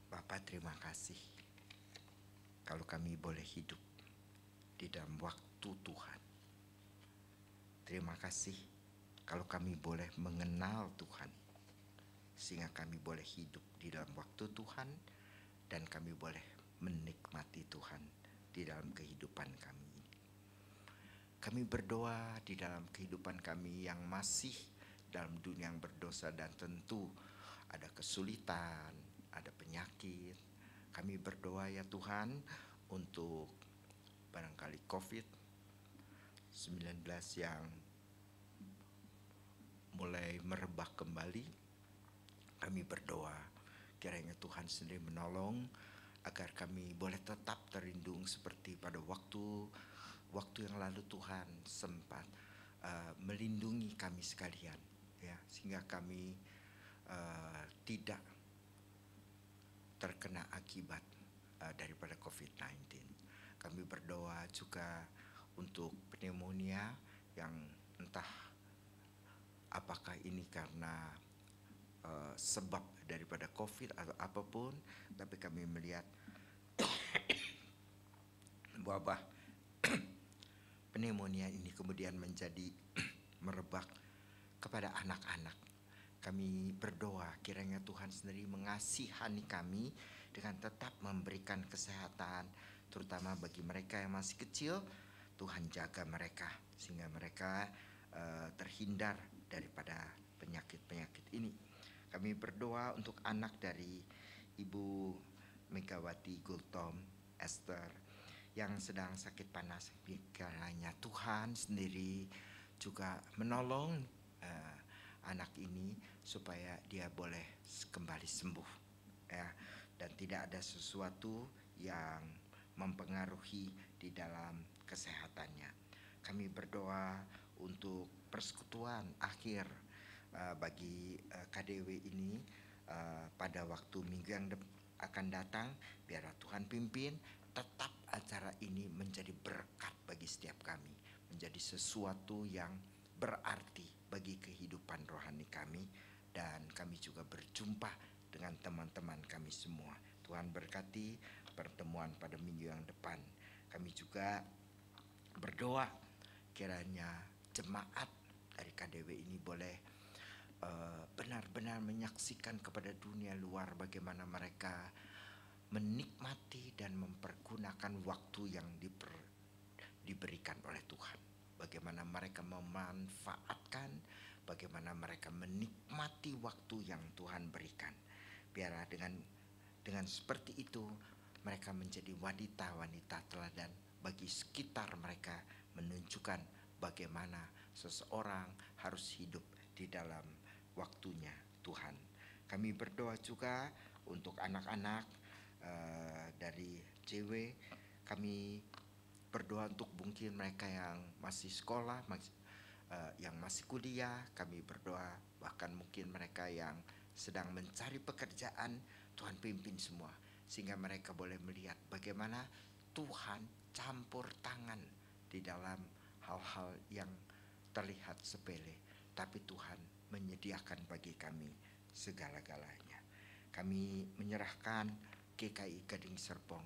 Bapa, terima kasih kalau kami boleh hidup di dalam waktu Tuhan. Terima kasih kalau kami boleh mengenal Tuhan, sehingga kami boleh hidup di dalam waktu Tuhan dan kami boleh menikmati Tuhan di dalam kehidupan kami. Kami berdoa di dalam kehidupan kami yang masih dalam dunia yang berdosa dan tentu ada kesulitan, ada penyakit. Kami berdoa ya Tuhan untuk barangkali COVID-19 yang mulai merebak kembali. Kami berdoa kiranya Tuhan sendiri menolong agar kami boleh tetap terlindung seperti pada waktu yang lalu Tuhan sempat melindungi kami sekalian, ya, sehingga kami tidak terkena akibat daripada COVID-19. Kami berdoa juga untuk pneumonia yang entah apakah ini karena sebab daripada COVID atau apapun, tapi kami melihat wabah pneumonia ini kemudian menjadi merebak kepada anak-anak. Kami berdoa kiranya Tuhan sendiri mengasihani kami dengan tetap memberikan kesehatan, terutama bagi mereka yang masih kecil. Tuhan jaga mereka sehingga mereka terhindar daripada penyakit-penyakit ini. Kami berdoa untuk anak dari Ibu Megawati Gultom Esther yang sedang sakit panas. Kiranya Tuhan sendiri juga menolong anak ini supaya dia boleh kembali sembuh, ya, dan tidak ada sesuatu yang mempengaruhi di dalam kesehatannya. Kami berdoa untuk persekutuan akhir bagi KDW ini pada waktu minggu yang akan datang. Biar Tuhan pimpin, tetap acara ini menjadi berkat bagi setiap kami, menjadi sesuatu yang berarti bagi kehidupan rohani kami, dan kami juga berjumpa dengan teman-teman kami semua. Tuhan berkati pertemuan pada minggu yang depan. Kami juga berdoa kiranya jemaat dari KDW ini boleh benar-benar menyaksikan kepada dunia luar bagaimana mereka menikmati dan mempergunakan waktu yang diberikan oleh Tuhan. Bagaimana mereka memanfaatkan, bagaimana mereka menikmati waktu yang Tuhan berikan. Biar dengan seperti itu mereka menjadi wanita-wanita teladan bagi sekitar mereka, menunjukkan bagaimana seseorang harus hidup di dalam waktunya Tuhan. Kami berdoa juga untuk anak-anak dari JW. Kami berdoa untuk mungkin mereka yang masih sekolah, yang masih kuliah. Kami berdoa bahkan mungkin mereka yang sedang mencari pekerjaan. Tuhan pimpin semua sehingga mereka boleh melihat bagaimana Tuhan campur tangan di dalam hal-hal yang terlihat sepele, tapi Tuhan menyediakan bagi kami segala-galanya. Kami menyerahkan GKI Gading Serpong,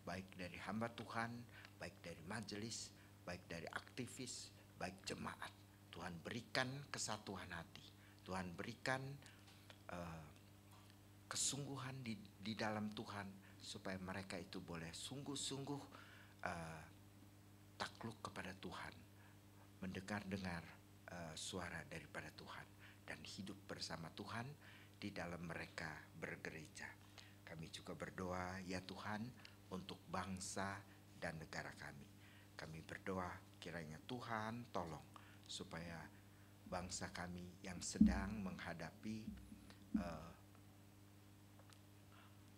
baik dari hamba Tuhan, baik dari majelis, baik dari aktivis, baik jemaat. Tuhan berikan kesatuan hati, Tuhan berikan kesungguhan di dalam Tuhan, supaya mereka itu boleh sungguh-sungguh takluk kepada Tuhan, mendengar-dengar suara daripada Tuhan, dan hidup bersama Tuhan di dalam mereka bergereja. Kami juga berdoa ya Tuhan untuk bangsa dan negara kami. Kami berdoa kiranya Tuhan tolong supaya bangsa kami yang sedang menghadapi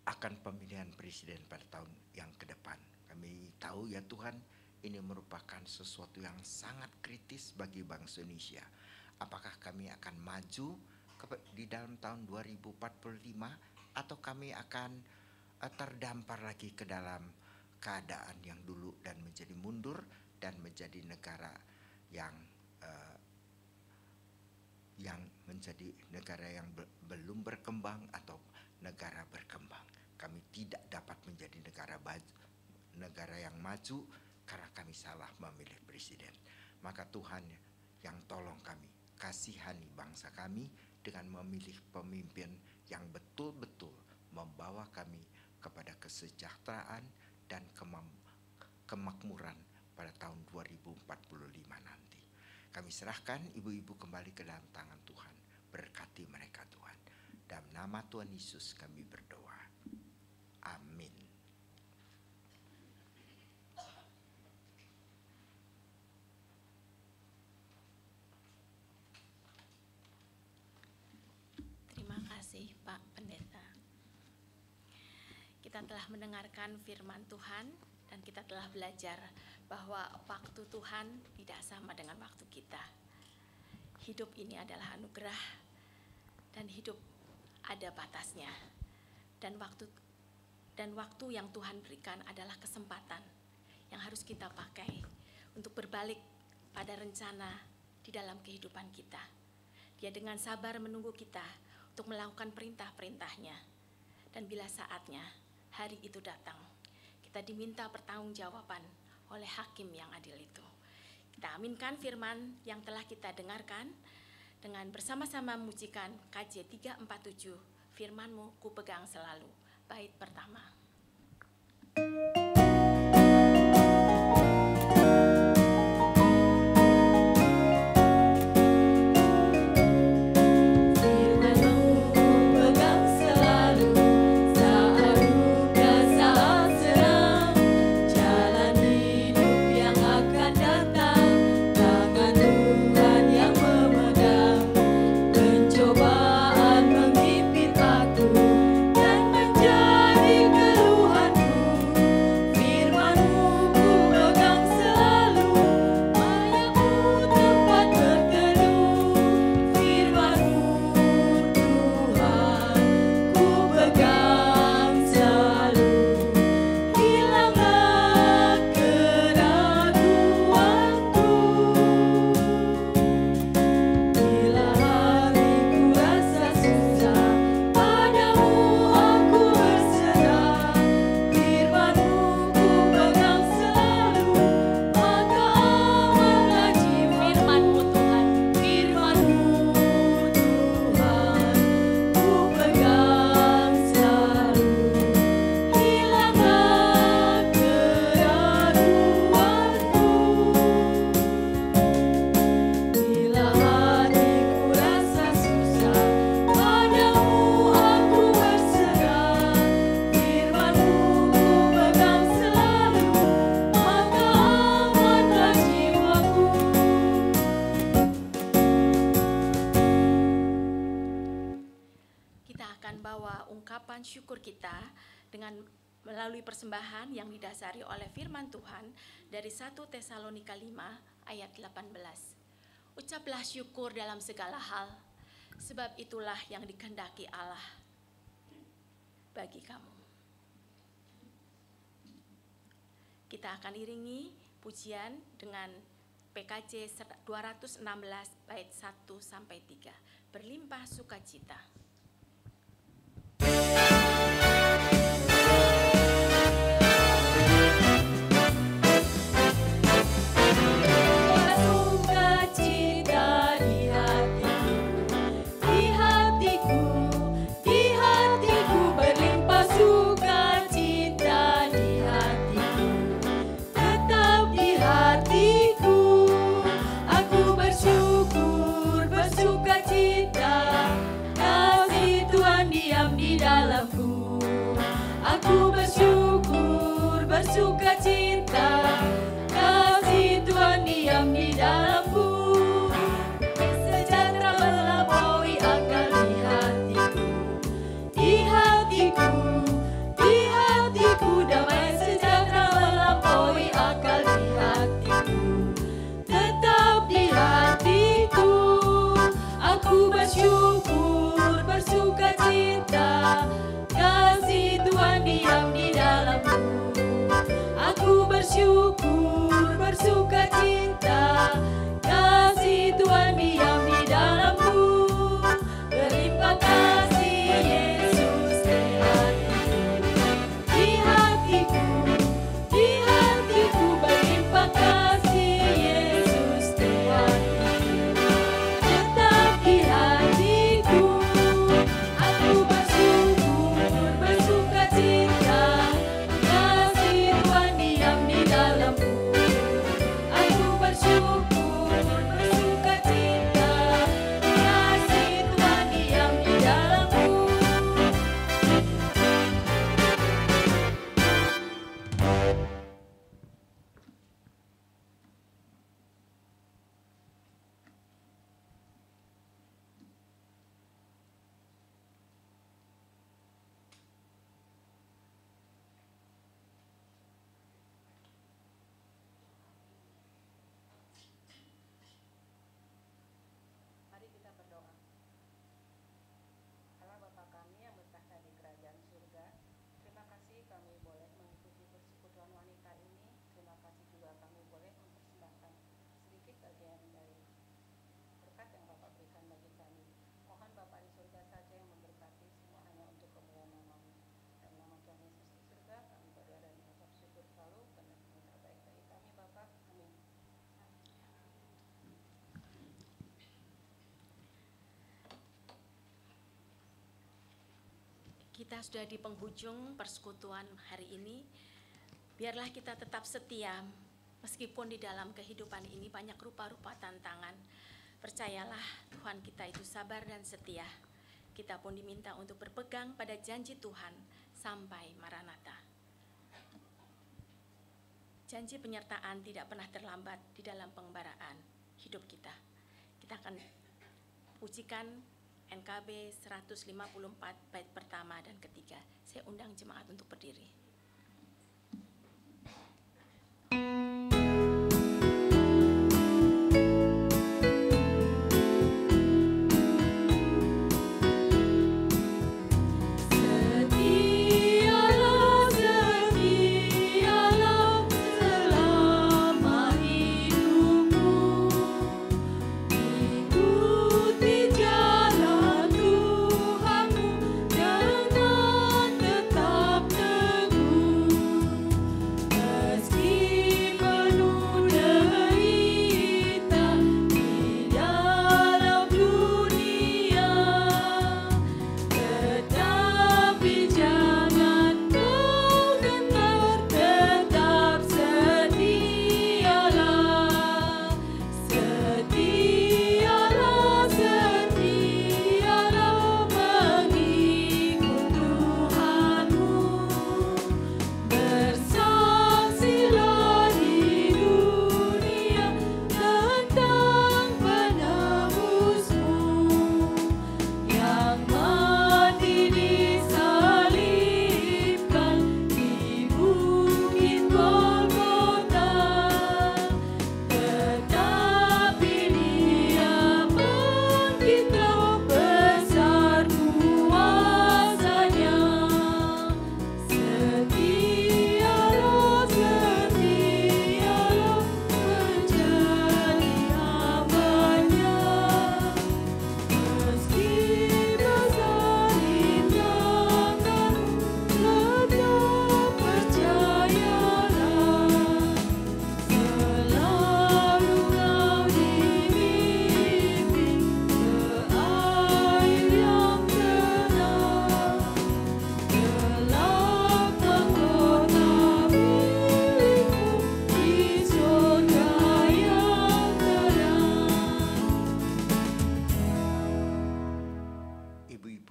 akan pemilihan presiden pada tahun yang ke depan. Kami tahu ya Tuhan, ini merupakan sesuatu yang sangat kritis bagi bangsa Indonesia. Apakah kami akan maju di dalam tahun 2045 atau kami akan terdampar lagi ke dalam keadaan yang dulu dan menjadi mundur dan menjadi negara yang menjadi negara yang belum berkembang atau negara berkembang. Kami tidak dapat menjadi negara yang maju karena kami salah memilih presiden. Maka Tuhan yang tolong kami, kasihani bangsa kami dengan memilih pemimpin yang betul-betul membawa kami kepada kesejahteraan dan kemakmuran pada tahun 2045 nanti. Kami serahkan ibu-ibu kembali ke dalam tangan Tuhan. Berkati mereka Tuhan. Dalam nama Tuhan Yesus kami berdoa. Amin. Terima kasih Pak Pendeta. Kita telah mendengarkan firman Tuhan dan kita telah belajar bahwa waktu Tuhan tidak sama dengan waktu kita. Hidup ini adalah anugerah dan hidup ada batasnya. Dan Dan waktu yang Tuhan berikan adalah kesempatan yang harus kita pakai untuk berbalik pada rencana di dalam kehidupan kita. Dia dengan sabar menunggu kita untuk melakukan perintah-perintahnya. Dan bila saatnya hari itu datang, kita diminta pertanggungjawaban oleh hakim yang adil itu. Kita aminkan firman yang telah kita dengarkan dengan bersama-sama memujikan KJ 347, firman-Mu ku pegang selalu. Bait pertama. Syukur kita dengan melalui persembahan yang didasari oleh firman Tuhan dari 1 Tesalonika 5 ayat 18. Ucaplah syukur dalam segala hal, sebab itulah yang dikehendaki Allah bagi kamu. Kita akan iringi pujian dengan PKJ 216 bait 1 sampai 3. Berlimpah sukacita. Aku bersyukur, bersukacita. kita sudah di penghujung persekutuan hari ini. Biarlah kita tetap setia, meskipun di dalam kehidupan ini banyak rupa-rupa tantangan. Percayalah Tuhan kita itu sabar dan setia. Kita pun diminta untuk berpegang pada janji Tuhan sampai Maranatha. Janji penyertaan tidak pernah terlambat di dalam pengembaraan hidup kita. Kita akan pujikan NKB 154 bait pertama dan ketiga. Saya undang jemaat untuk berdiri.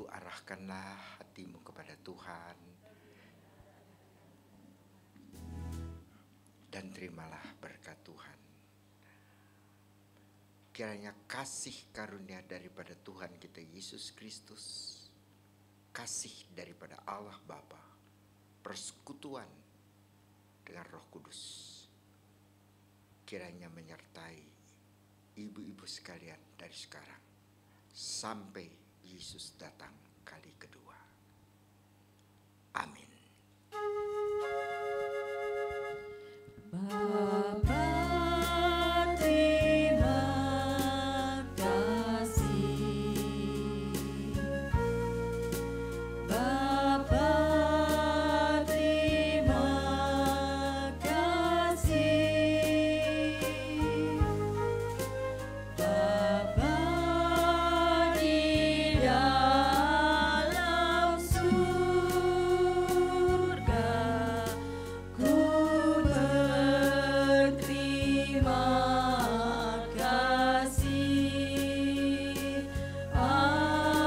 Arahkanlah hatimu kepada Tuhan dan terimalah berkat Tuhan. Kiranya kasih karunia daripada Tuhan kita Yesus Kristus, kasih daripada Allah Bapa, persekutuan dengan Roh Kudus, kiranya menyertai ibu-ibu sekalian dari sekarang sampai Yesus datang kali kedua. Amin. Bapa, terima kasih. Bapa, terima kasih. Bapa di dalam surga, ku berterima kasih. Amin.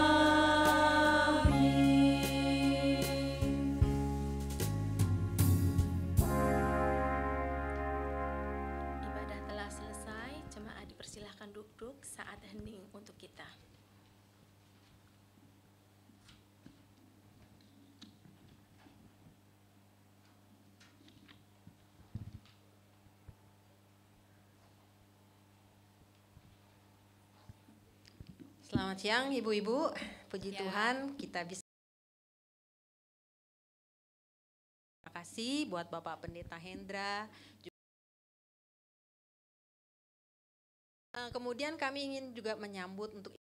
Ibadah telah selesai, jemaat dipersilahkan duduk saat hening untuk kita. Selamat siang ibu-ibu, puji Ya. Tuhan kita bisa. Terima kasih buat Bapak Pendeta Hendra. Kemudian kami ingin juga menyambut untuk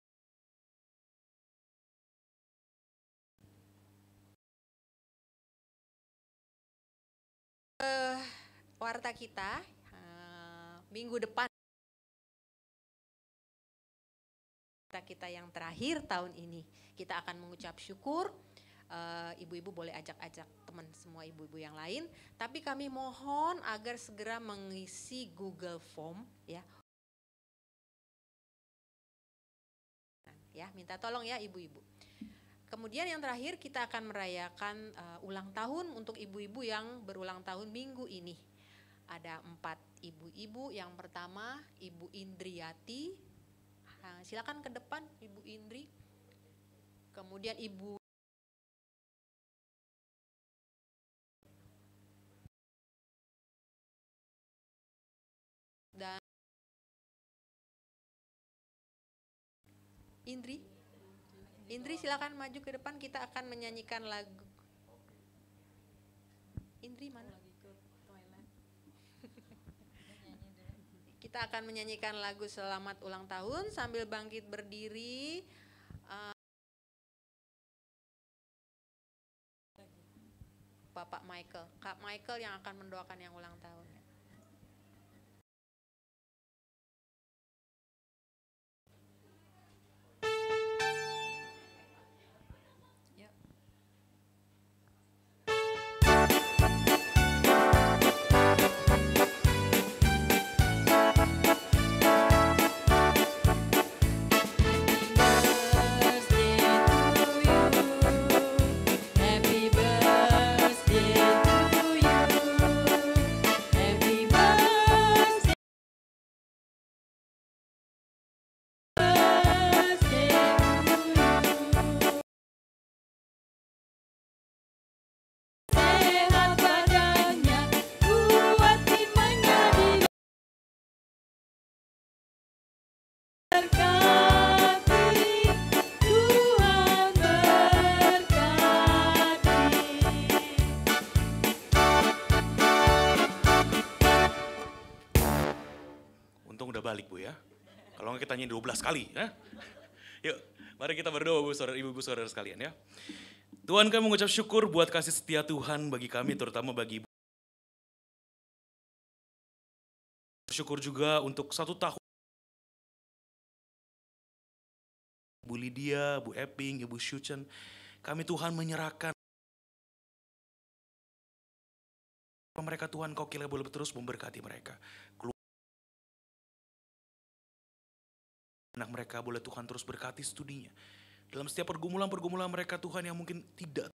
warta kita minggu depan. Kita yang terakhir tahun ini, kita akan mengucap syukur Ibu-ibu boleh ajak-ajak teman semua ibu-ibu yang lain. Tapi kami mohon agar segera mengisi Google Form ya. Ya, minta tolong ya ibu-ibu. Kemudian yang terakhir kita akan merayakan ulang tahun untuk ibu-ibu yang berulang tahun minggu ini. Ada 4 ibu-ibu. Yang pertama Ibu Indriati. Silakan ke depan Ibu Indri. Kemudian Ibu dan Indri silakan maju ke depan, kita akan menyanyikan lagu. Indri mana? Kita akan menyanyikan lagu Selamat Ulang Tahun sambil bangkit berdiri. Bapak Michael, Kak Michael yang akan mendoakan yang ulang tahun. Balik Bu ya, kalau nggak kita nyanyi 12 kali ya. Yuk, mari kita berdoa ibu-ibu saudara sekalian ya. Tuhan, kami mengucap syukur buat kasih setia Tuhan bagi kami, terutama bagi ibu. Syukur juga untuk 1 tahun. Bu Lydia, Bu Epping, Ibu Shuchen, kami Tuhan menyerahkan mereka Tuhan, Kau kiranya boleh terus memberkati mereka. Anak mereka boleh Tuhan terus berkati studinya. Dalam setiap pergumulan-pergumulan mereka Tuhan yang mungkin tidak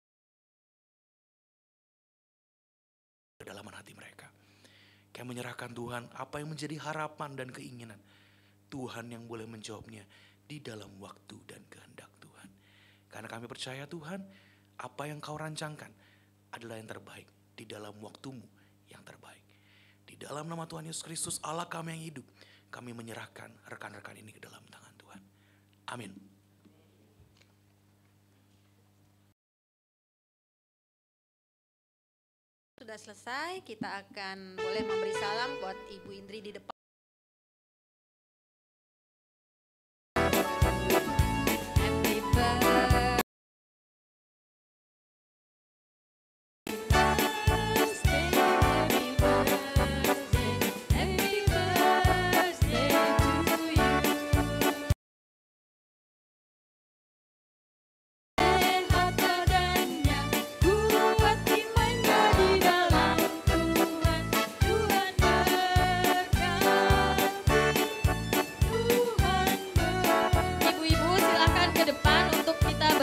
kedalaman hati mereka. Kami menyerahkan Tuhan apa yang menjadi harapan dan keinginan. Tuhan yang boleh menjawabnya di dalam waktu dan kehendak Tuhan. Karena kami percaya Tuhan, apa yang Kau rancangkan adalah yang terbaik di dalam waktumu yang terbaik. Di dalam nama Tuhan Yesus Kristus Allah kami yang hidup, kami menyerahkan rekan-rekan ini ke dalam tangan Tuhan. Amin. Sudah selesai, kita akan boleh memberi salam buat Ibu Indri di depan. Happy birthday.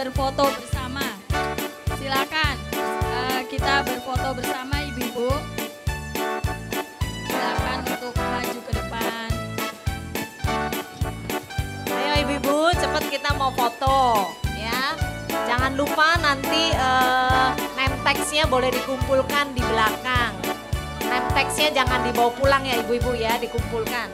Berfoto bersama. Silakan kita berfoto bersama ibu-ibu. Silakan untuk maju ke depan. Ayo ibu-ibu, cepet kita mau foto ya. Jangan lupa nanti name tagsnya boleh dikumpulkan di belakang. Name tagsnya jangan dibawa pulang ya ibu-ibu ya, dikumpulkan.